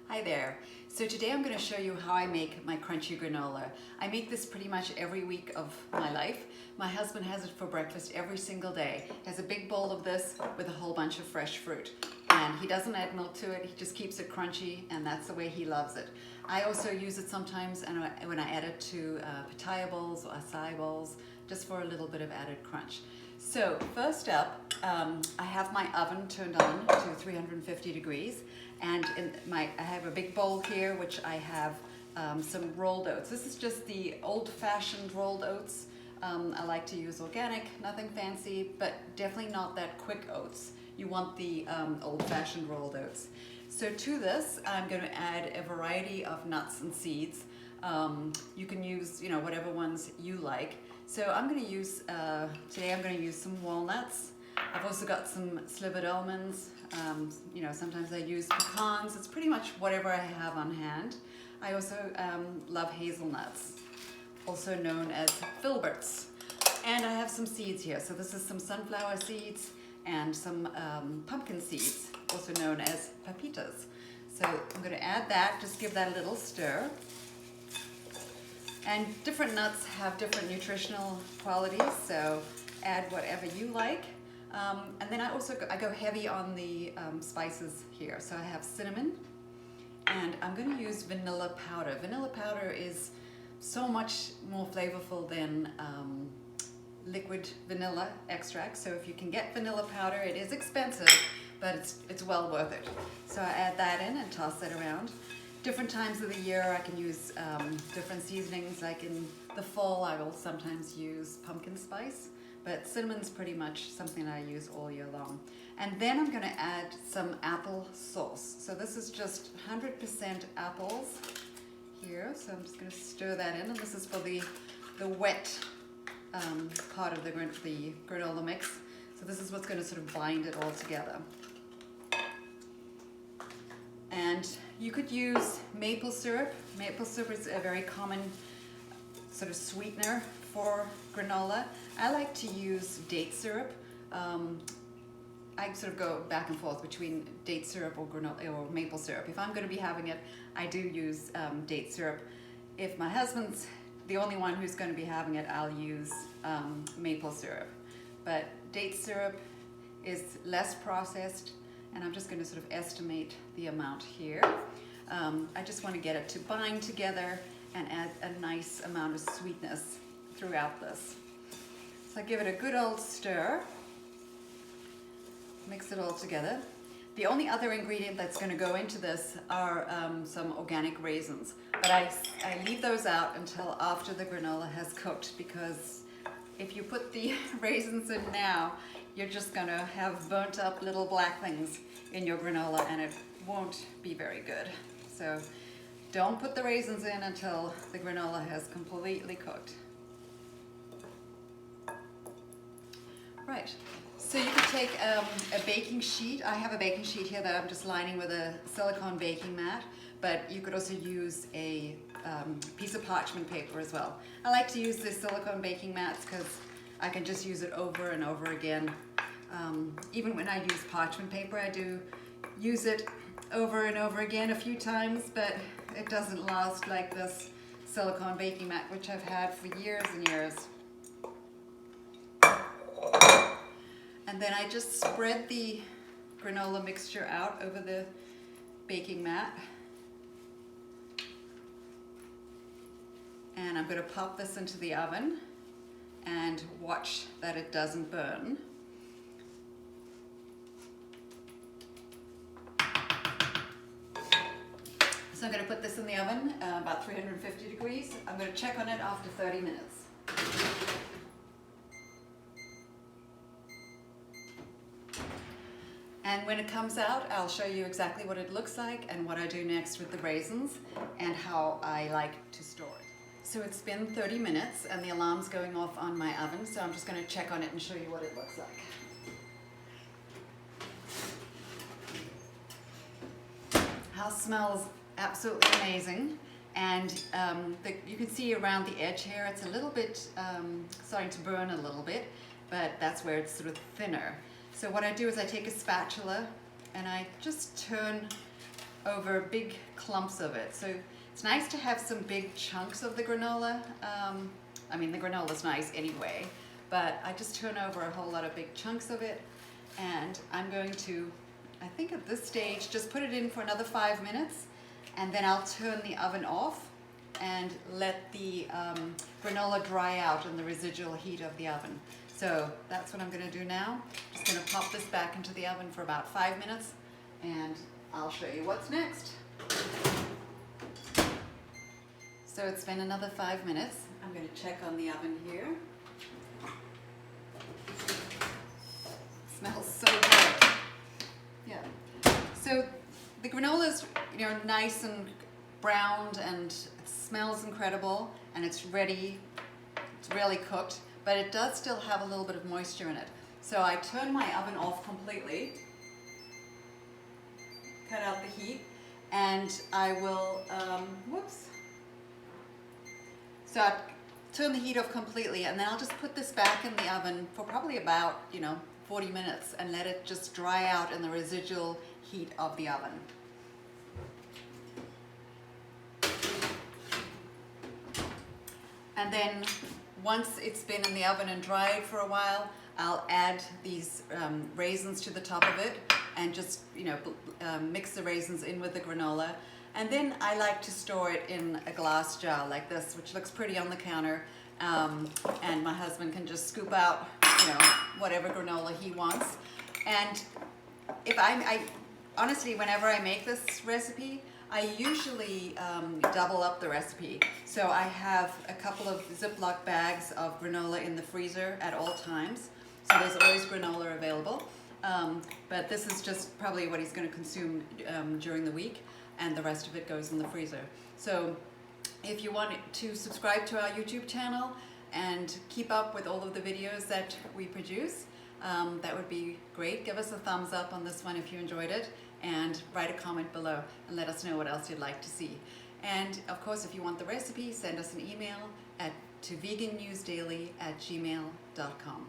Hi there. So today I'm going to show you how I make my crunchy granola. I make this pretty much every week of my life. My husband has it for breakfast every single day. He has a big bowl of this with a whole bunch of fresh fruit. And he doesn't add milk to it, he just keeps it crunchy, and that's the way he loves it. I also use it sometimes when I add it to pitaya bowls or acai bowls, just for a little bit of added crunch. So first up, I have my oven turned on to 350 degrees, and I have a big bowl here which I have some rolled oats. This is just the old-fashioned rolled oats. I like to use organic, nothing fancy, but definitely not that quick oats. You want the old-fashioned rolled oats. So to this, I'm going to add a variety of nuts and seeds. You can use, whatever ones you like. So I'm going to use, today I'm going to use some walnuts. I've also got some slivered almonds. Sometimes I use pecans. It's pretty much whatever I have on hand. I also love hazelnuts, also known as filberts. And I have some seeds here. So this is some sunflower seeds and some pumpkin seeds, also known as pepitas. So I'm going to add that, just give that a little stir. And different nuts have different nutritional qualities, so add whatever you like. And then I go heavy on the spices here. So I have cinnamon, and I'm going to use vanilla powder. Vanilla powder is so much more flavorful than liquid vanilla extract. So if you can get vanilla powder, it is expensive, but it's well worth it. So I add that in and toss it around. Different times of the year I can use different seasonings. Like in the fall I will sometimes use pumpkin spice, but cinnamon's pretty much something I use all year long. And then I'm going to add some apple sauce. So this is just 100% apples here. So I'm just going to stir that in, and this is for the wet part of the granola mix. So this is what's going to sort of bind it all together. And you could use maple syrup. Maple syrup is a very common sort of sweetener for granola. I like to use date syrup. I sort of go back and forth between date syrup or granola or maple syrup. If I'm going to be having it, I do use date syrup. If my husband's the only one who's going to be having it, I'll use maple syrup. But date syrup is less processed, and I'm just going to sort of estimate the amount here. I just want to get it to bind together and add a nice amount of sweetness throughout this. So I give it a good old stir, mix it all together. The only other ingredient that's going to go into this are some organic raisins, but I leave those out until after the granola has cooked, because if you put the raisins in now, you're just going to have burnt up little black things in your granola, and it won't be very good. So don't put the raisins in until the granola has completely cooked. Right, so you could take a baking sheet. I have a baking sheet here that I'm just lining with a silicone baking mat, but you could also use a piece of parchment paper as well. I like to use the silicone baking mats because I can just use it over and over again. Even when I use parchment paper, I do use it over and over again a few times, but it doesn't last like this silicone baking mat, which I've had for years and years. And then I just spread the granola mixture out over the baking mat. And I'm going to pop this into the oven and watch that it doesn't burn. So I'm going to put this in the oven, about 350 degrees. I'm going to check on it after 30 minutes. And when it comes out, I'll show you exactly what it looks like and what I do next with the raisins and how I like to store it. So it's been 30 minutes and the alarm's going off on my oven, so I'm just going to check on it and show you what it looks like. House smells absolutely amazing, and you can see around the edge here it's a little bit starting to burn a little bit, but that's where it's sort of thinner. So what I do is I take a spatula and I just turn over big clumps of it. So it's nice to have some big chunks of the granola. I mean, the granola's nice anyway, but I just turn over a whole lot of big chunks of it, and I'm going to, I think at this stage, just put it in for another 5 minutes, and then I'll turn the oven off and let the granola dry out in the residual heat of the oven. So that's what I'm going to do now. Just going to pop this back into the oven for about 5 minutes, and I'll show you what's next. So it's been another 5 minutes. I'm going to check on the oven here. It smells so good. Yeah. So the granola's, you know, nice and browned, and it smells incredible, and it's ready. It's really cooked, but it does still have a little bit of moisture in it. So I turn my oven off completely, cut out the heat, and I will, So I turn the heat off completely, and then I'll just put this back in the oven for probably about, 40 minutes and let it just dry out in the residual heat of the oven. And then once it's been in the oven and dried for a while, I'll add these raisins to the top of it and just, mix the raisins in with the granola. And then I like to store it in a glass jar like this, which looks pretty on the counter. And my husband can just scoop out, whatever granola he wants. And if honestly, whenever I make this recipe, I usually double up the recipe. So I have a couple of Ziploc bags of granola in the freezer at all times. So there's always granola available. But this is just probably what he's going to consume during the week, and the rest of it goes in the freezer. So if you want to subscribe to our YouTube channel and keep up with all of the videos that we produce, that would be great. Give us a thumbs up on this one if you enjoyed it, and write a comment below and let us know what else you'd like to see. And of course, if you want the recipe, send us an email to vegannewsdaily@gmail.com.